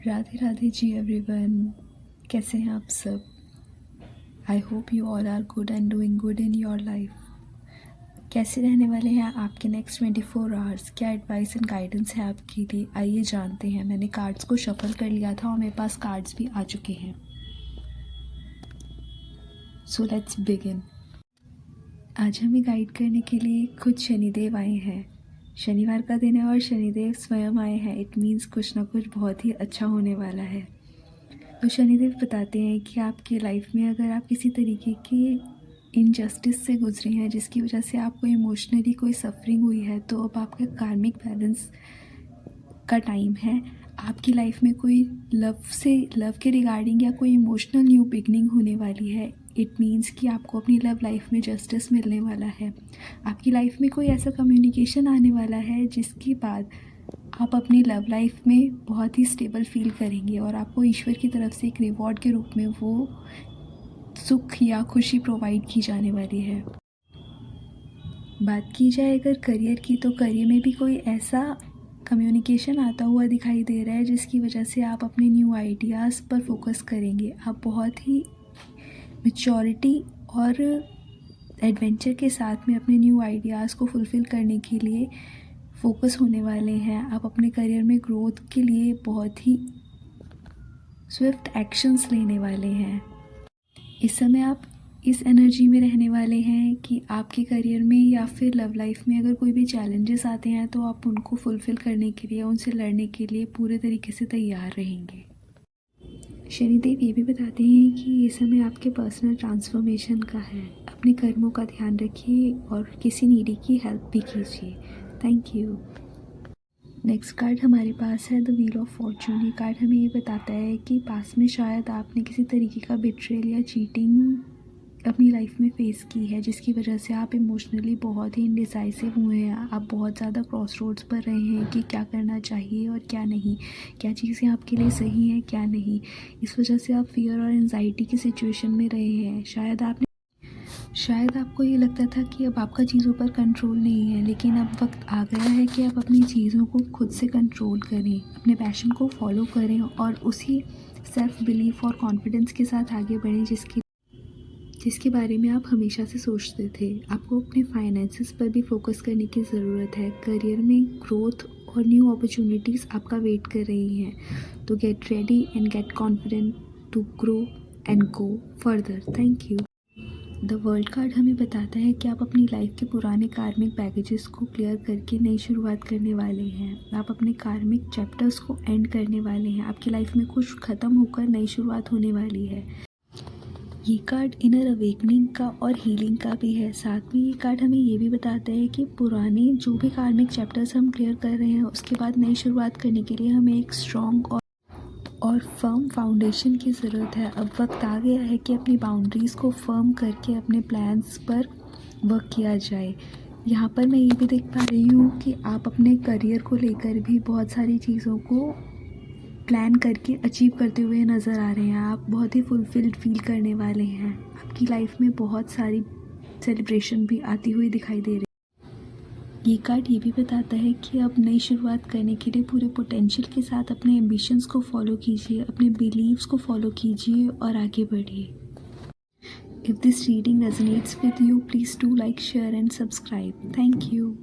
Radhe Radhe ji everyone, कैसे हैं आप सब। I hope you all are good and doing good in your life. कैसे रहने वाले हैं आपके नेक्स्ट 24 आवर्स, क्या एडवाइस एंड गाइडेंस है आपके लिए, आइए जानते हैं। मैंने कार्ड्स को शफल कर लिया था और मेरे पास कार्ड्स भी आ चुके हैं। So let's begin. आज हमें गाइड करने के लिए खुद शनिदेव आए हैं। शनिवार का दिन है और शनिदेव स्वयं आए हैं। इट मीन्स कुछ ना कुछ बहुत ही अच्छा होने वाला है। तो शनिदेव बताते हैं कि आपकी लाइफ में अगर आप किसी तरीके की इनजस्टिस से गुजरे हैं जिसकी वजह से आपको इमोशनली कोई सफरिंग हुई है, तो अब आपका कार्मिक बैलेंस का टाइम है। आपकी लाइफ में कोई लव के रिगार्डिंग या कोई इमोशनल न्यू बिगनिंग होने वाली है। इट मीन्स कि आपको अपनी लव लाइफ में जस्टिस मिलने वाला है। आपकी लाइफ में कोई ऐसा कम्युनिकेशन आने वाला है जिसके बाद आप अपनी लव लाइफ में बहुत ही स्टेबल फील करेंगे और आपको ईश्वर की तरफ से एक रिवॉर्ड के रूप में वो सुख या खुशी प्रोवाइड की जाने वाली है। बात की जाए अगर करियर की, तो करियर में भी कोई ऐसा कम्युनिकेशन आता हुआ दिखाई दे रहा है जिसकी वजह से आप अपने न्यू आइडियाज़ पर फोकस करेंगे। आप बहुत ही मैच्योरिटी और एडवेंचर के साथ में अपने न्यू आइडियाज़ को फुलफ़िल करने के लिए फोकस होने वाले हैं। आप अपने करियर में ग्रोथ के लिए बहुत ही स्विफ्ट एक्शंस लेने वाले हैं। इस समय आप इस एनर्जी में रहने वाले हैं कि आपके करियर में या फिर लव लाइफ में अगर कोई भी चैलेंजेस आते हैं तो आप उनको फुलफ़िल करने के लिए, उनसे लड़ने के लिए पूरे तरीके से तैयार रहेंगे। शनिदेव ये भी बताते हैं कि ये समय आपके पर्सनल ट्रांसफॉर्मेशन का है। अपने कर्मों का ध्यान रखिए और किसी नीडी की हेल्प भी कीजिए। Thank you. नेक्स्ट कार्ड हमारे पास है द व्हील ऑफ फॉर्चून। ये कार्ड हमें ये बताता है कि पास में शायद आपने किसी तरीके का बिट्रेयल या चीटिंग अपनी लाइफ में फेस की है जिसकी वजह से आप इमोशनली बहुत ही इनडिसाइसिव हुए हैं। आप बहुत ज़्यादा क्रॉस रोड्स पर रहे हैं कि क्या करना चाहिए और क्या नहीं, क्या चीज़ें आपके लिए सही हैं क्या नहीं। इस वजह से आप फियर और एंजाइटी की सिचुएशन में रहे हैं। शायद आपको ये लगता था कि अब आपका चीज़ों पर कंट्रोल नहीं है, लेकिन अब वक्त आ गया है कि आप अपनी चीज़ों को खुद से कंट्रोल करें, अपने पैशन को फॉलो करें और उसी सेल्फ बिलीफ और कॉन्फिडेंस के साथ आगे बढ़ें जिसके बारे में आप हमेशा से सोचते थे। आपको अपने फाइनेंसेस पर भी फोकस करने की ज़रूरत है। करियर में ग्रोथ और न्यू अपॉर्चुनिटीज़ आपका वेट कर रही हैं। तो get ready and get confident to grow and go further. Thank you. The world card हमें बताता है कि आप अपनी लाइफ के पुराने कार्मिक बैगेजेस को क्लियर करके नई शुरुआत करने वाले हैं। आप अपने कार्मिक चैप्टर्स को एंड करने वाले हैं। आपकी लाइफ में कुछ ख़त्म होकर नई शुरुआत होने वाली है। ये कार्ड इनर अवेकनिंग का और हीलिंग का भी है। साथ में ये कार्ड हमें ये भी बताता है कि पुराने जो भी कार्मिक चैप्टर्स हम क्लियर कर रहे हैं उसके बाद नई शुरुआत करने के लिए हमें एक स्ट्रॉन्ग और फर्म फाउंडेशन की ज़रूरत है। अब वक्त आ गया है कि अपनी बाउंड्रीज़ को फर्म करके अपने प्लान्स पर वर्क किया जाए। यहाँ पर मैं ये भी देख पा रही हूँ कि आप अपने करियर को लेकर भी बहुत सारी चीज़ों को प्लान करके अचीव करते हुए नज़र आ रहे हैं। आप बहुत ही फुलफिल्ड फील करने वाले हैं। आपकी लाइफ में बहुत सारी सेलिब्रेशन भी आती हुई दिखाई दे रही है। ये कार्ड ये भी बताता है कि अब नई शुरुआत करने के लिए पूरे पोटेंशियल के साथ अपने एम्बिशंस को फॉलो कीजिए, अपने बिलीव्स को फॉलो कीजिए और आगे बढ़िए। If this reading resonates with you, please do like, share and subscribe. Thank you.